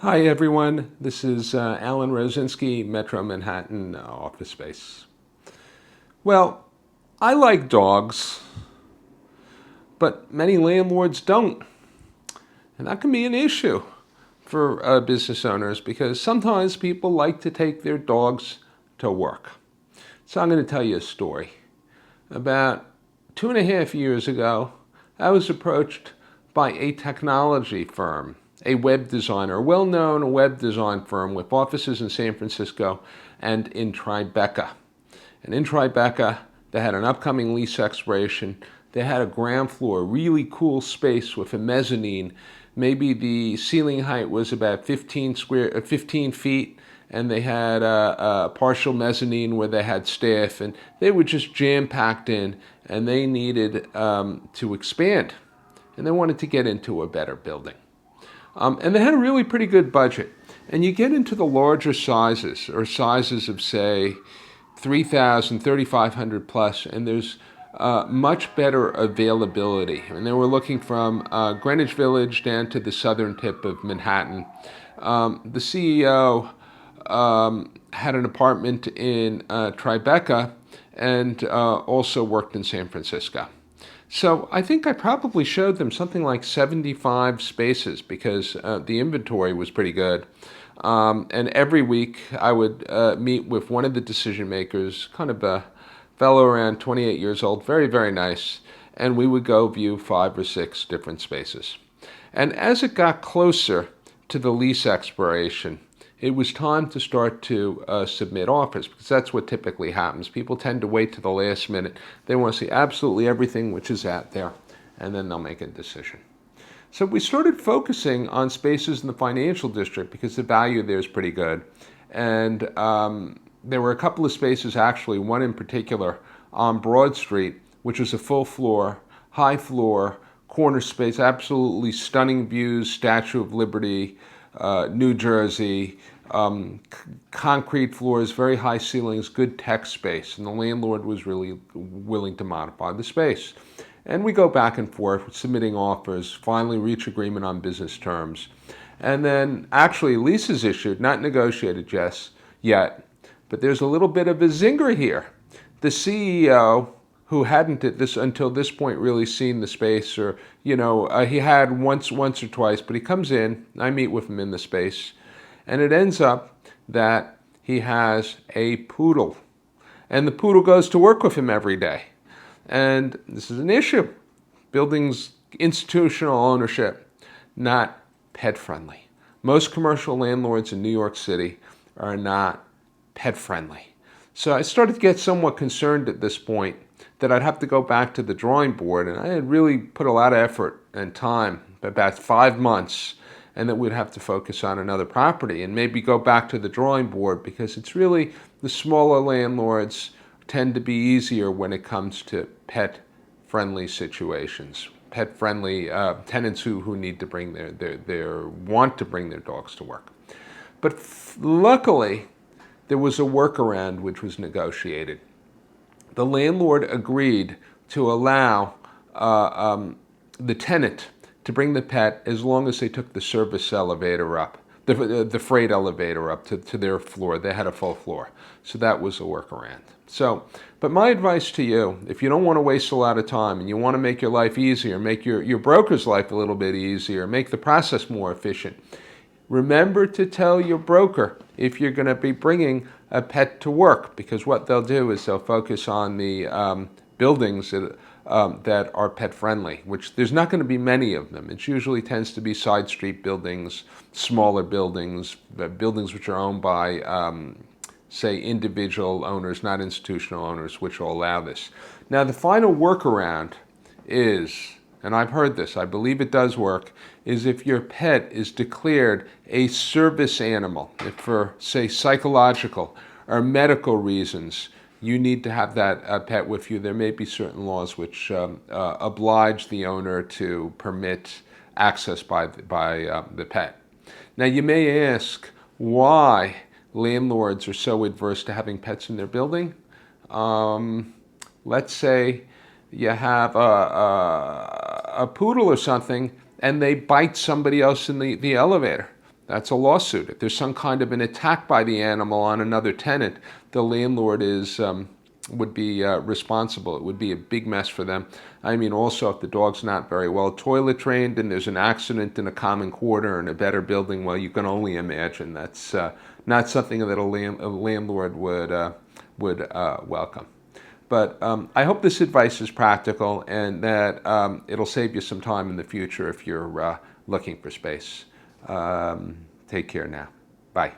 Hi everyone, this is Alan Rosinski, Metro Manhattan office space. Well, I like dogs, but many landlords don't. And that can be an issue for business owners because sometimes people like to take their dogs to work. So I'm going to tell you a story. About 2.5 years ago, I was approached by a technology firm, a web designer, a well-known web design firm with offices in San Francisco and in Tribeca. And in Tribeca, they had an upcoming lease expiration. They had a ground floor, really cool space with a mezzanine. Maybe the ceiling height was about 15 feet, and they had a partial mezzanine where they had staff, and they were just jam-packed in, and they needed to expand, and they wanted to get into a better building. And they had a really pretty good budget. And you get into the larger sizes, or sizes of, say, 3,000, 3,500 plus, and there's much better availability. And they were looking from Greenwich Village down to the southern tip of Manhattan. The CEO had an apartment in Tribeca and also worked in San Francisco. So I think I probably showed them something like 75 spaces because the inventory was pretty good. And every week I would meet with one of the decision makers, kind of a fellow around 28 years old, very, very nice. And we would go view 5 or 6 different spaces. And as it got closer to the lease expiration, it was time to start to submit offers because that's what typically happens. People tend to wait to the last minute. They want to see absolutely everything which is out there, and then they'll make a decision. So we started focusing on spaces in the financial district because the value there is pretty good. And there were a couple of spaces, actually, one in particular on Broad Street, which was a full floor, high floor, corner space, absolutely stunning views, Statue of Liberty, New Jersey, concrete floors, very high ceilings, good tech space. And the landlord was really willing to modify the space. And we go back and forth, submitting offers, finally reach agreement on business terms. And then actually leases issued, not negotiated yet, but there's a little bit of a zinger here. The CEO, who hadn't at this until this point really seen the space, or he had once or twice, but he comes in, I meet with him in the space, and it ends up that he has a poodle, and the poodle goes to work with him every day. And this is an issue. Buildings, institutional ownership, not pet friendly. Most commercial landlords in New York City are not pet friendly. So I started to get somewhat concerned at this point that I'd have to go back to the drawing board, and I had really put a lot of effort and time, about 5 months, and that we'd have to focus on another property and maybe go back to the drawing board because it's really the smaller landlords tend to be easier when it comes to pet-friendly situations, pet-friendly tenants who need to bring want to bring their dogs to work. But luckily, there was a workaround which was negotiated. The landlord agreed to allow the tenant to bring the pet as long as they took the service elevator up, the freight elevator up to their floor. They had a full floor. So that was a workaround. So, but my advice to you, if you don't want to waste a lot of time and you want to make your life easier, make your broker's life a little bit easier, make the process more efficient, remember to tell your broker if you're going to be bringing a pet to work, because what they'll do is they'll focus on the buildings that are pet friendly, which there's not going to be many of them. It usually tends to be side street buildings, smaller buildings, buildings which are owned by say individual owners, not institutional owners, which will allow this. Now the final workaround is, and I've heard this, I believe it does work, is if your pet is declared a service animal, if for, say, psychological or medical reasons, you need to have that pet with you. There may be certain laws which oblige the owner to permit access by the pet. Now you may ask why landlords are so adverse to having pets in their building. Let's say you have a poodle or something and they bite somebody else in the elevator. That's a lawsuit. If there's some kind of an attack by the animal on another tenant, the landlord would be responsible. It would be a big mess for them. I mean, also, if the dog's not very well toilet trained and there's an accident in a common quarter in a better building, well, you can only imagine that's not something that a landlord would welcome. But I hope this advice is practical and that it'll save you some time in the future if you're looking for space. Take care now. Bye.